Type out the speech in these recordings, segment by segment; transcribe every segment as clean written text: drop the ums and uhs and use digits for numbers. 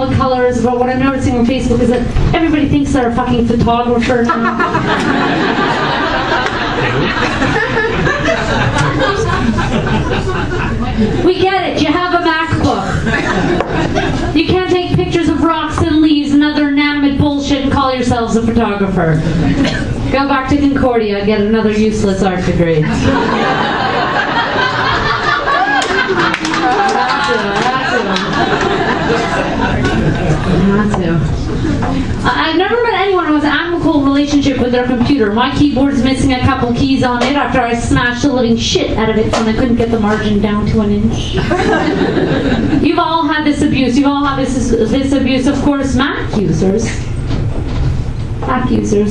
solid colors, but what I'm noticing on Facebook is that everybody thinks they're a fucking photographer now. We get it, you have a MacBook. You can't take pictures of rocks and leaves and other inanimate bullshit and call yourselves a photographer. Go back to Concordia and get another useless art degree. I've never met anyone who has an amicable relationship with their computer. My keyboard's missing a couple keys on it after I smashed the living shit out of it when I couldn't get the margin down to an inch. You've all had this abuse. You've all had this abuse. Of course, Mac users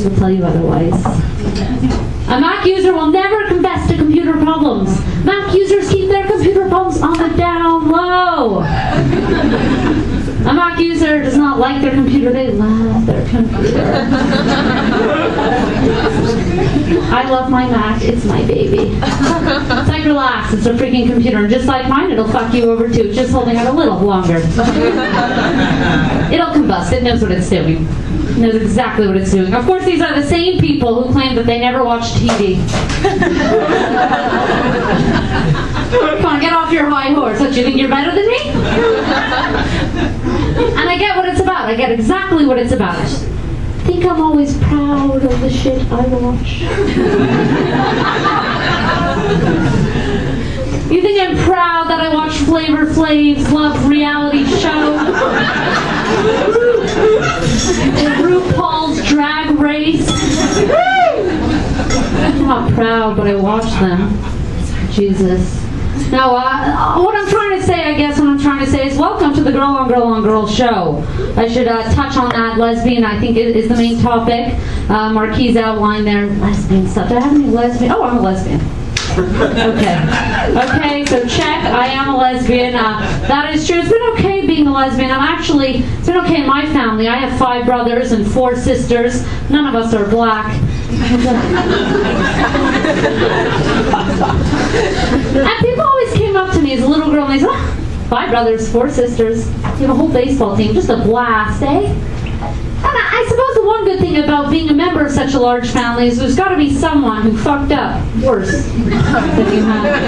will tell you otherwise. A Mac user will never confess to computer problems. Mac users keep their computer problems on the down low. A Mac user does not like their computer, they love their computer. I love my Mac, it's my baby. It's like, relax, it's a freaking computer, and just like mine, it'll fuck you over too, just holding it a little longer. It'll combust, it knows what it's doing. It knows exactly what it's doing. Of course, these are the same people who claim that they never watch TV. Come on, get off your high horse. What, you think you're better than me? And I get what it's about. I get exactly what it's about. I think I'm always proud of the shit I watch. You think I'm proud that I watch Flavor Flav's Love reality show? And RuPaul's Drag Race? I'm not proud, but I watch them. Jesus. Now, what I'm trying to say, I guess, is welcome to the Girl on Girl on Girl show. I should touch on that. Lesbian, I think, is the main topic. Marquise outlined their lesbian stuff. Do I have any lesbian? Oh, I'm a lesbian. Okay, so check, I am a lesbian. That is true. It's been okay being a lesbian. It's been okay in my family. I have 5 brothers and 4 sisters. None of us are black. And people always came up to me as a little girl and they said, 5 brothers, 4 sisters, you have a whole baseball team, just a blast, eh? And I suppose the one good thing about being a member of such a large family is there's got to be someone who fucked up worse than you have.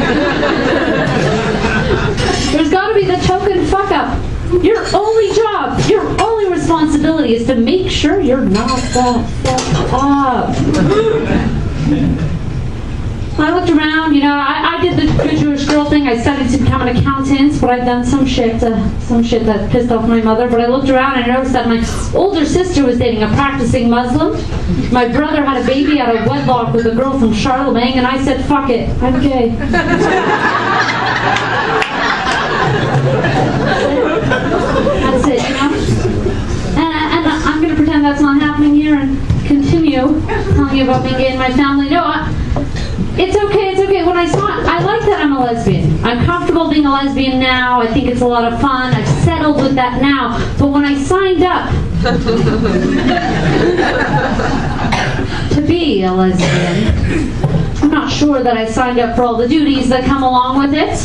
There's got to be the token fuck up. Your only job, your only responsibility is to make sure you're not that fucked up. I looked around, I did the good Jewish girl thing. I studied to become an accountant, but I've done some shit that pissed off my mother. But I looked around and I noticed that my older sister was dating a practicing Muslim. My brother had a baby out of wedlock with a girl from Charlemagne, and I said, fuck it, I'm gay. That's it, And I'm going to pretend that's not happening here and continue telling you about being gay in my family. No, it's okay. When I like that I'm a lesbian. I'm comfortable being a lesbian now. I think it's a lot of fun. I've settled with that now. But when I signed up to be a lesbian, I'm not sure that I signed up for all the duties that come along with it.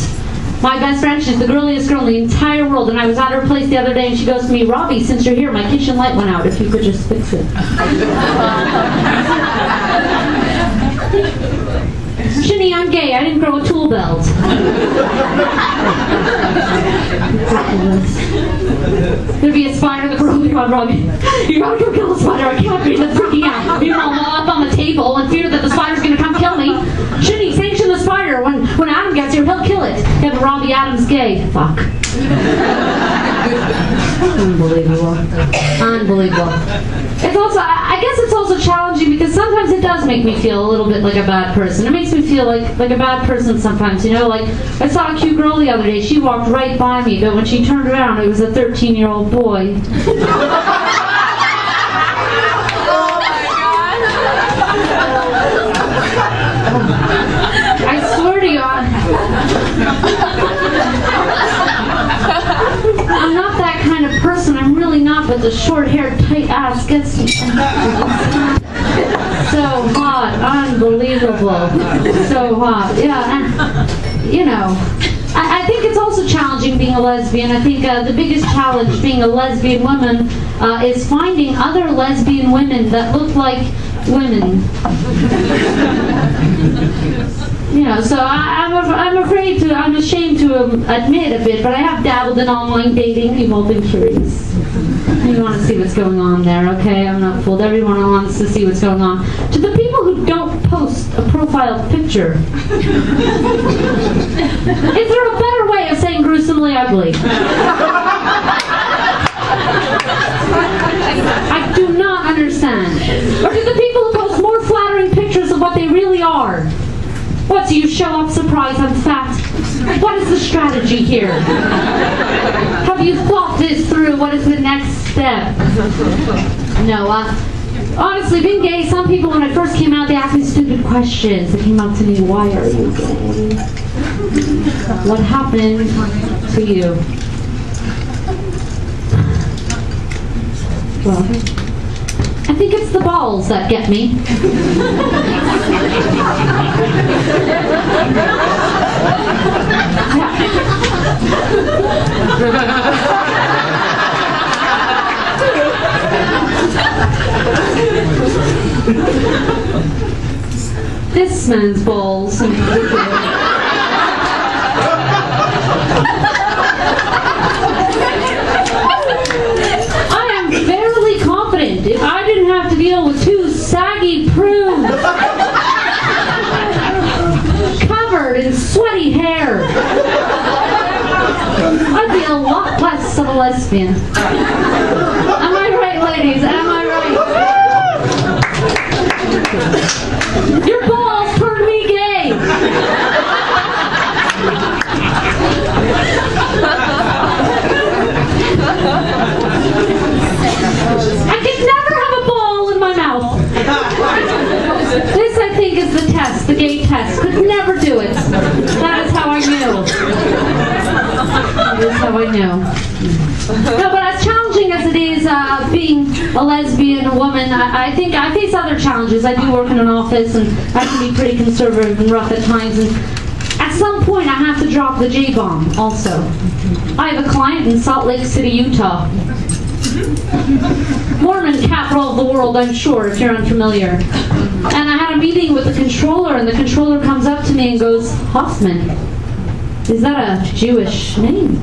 My best friend, she's the girliest girl in the entire world, and I was at her place the other day and she goes to me, Robby, since you're here, my kitchen light went out. If you could just fix it. Shinny, I'm gay. I didn't grow a tool belt. There'd be a spider in the room. Come on, Robby. You gotta go kill the spider. I can't breathe. It's freaking out. You're all up on the table in fear that the spider's gonna come kill me. Shinny, sanction the spider. When Adam gets here, he'll kill it. Yeah, but Robby, Adam's gay. Fuck. Unbelievable. It's also, I guess it's also challenging because sometimes it does make me feel a little bit like a bad person. It makes me feel like a bad person sometimes, Like, I saw a cute girl the other day. She walked right by me, but when she turned around, it was a 13-year-old boy. I swear to God. I'm not that kind of person. I'm really not, but the short-haired, tight ass gets me. So hot. Unbelievable. So hot. Yeah, and, I think it's also also challenging being a lesbian. I think the biggest challenge being a lesbian woman is finding other lesbian women that look like women. So I'm ashamed to admit a bit, but I have dabbled in online dating. You've all been curious. You want to see what's going on there, okay? I'm not fooled. Everyone wants to see what's going on. To the people who don't post a profile picture, is there a better way of saying gruesomely ugly? I do not understand. Or to the people who post more flattering pictures of what they really are? What, do you show up surprised I'm fat? What is the strategy here? Have you thought this through? What is the next step? No, honestly, being gay, some people when I first came out, they asked me stupid questions. They came up to me, why are you gay? What happened to you? Well, I think it's the balls that get me. This man's balls. If I didn't have to deal with two saggy prunes covered in sweaty hair, I'd be a lot less of a lesbian. Am I right, ladies? Am I right? Your balls turned me gay. I could never have a ball in my mouth. This, I think, is the test, the gay test. Could never do it. That is how I knew. That is how I knew. No, but as challenging as it is being a lesbian woman, I think I face other challenges. I do work in an office, and I can be pretty conservative and rough at times. And at some point, I have to drop the J-bomb also. I have a client in Salt Lake City, Utah. Mormon capital of the world, I'm sure, if you're unfamiliar. And I had a meeting with the controller, and the controller comes up to me and goes, Hoffman, is that a Jewish name?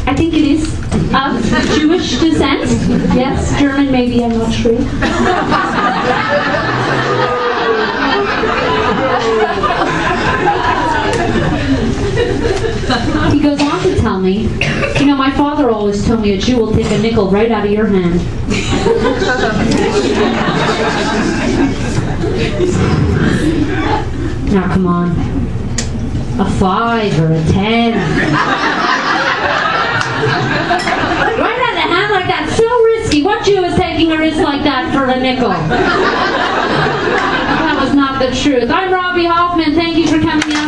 I think it is. Of Jewish descent? Yes, German maybe, I'm not sure. He goes on to tell me, my father always told me a Jew will take a nickel right out of your hand. Now come on. A 5 or a 10. Right out of the hand like that, so risky. What Jew is taking a risk like that for a nickel? That was not the truth. I'm Robby Hoffman. Thank you for coming out.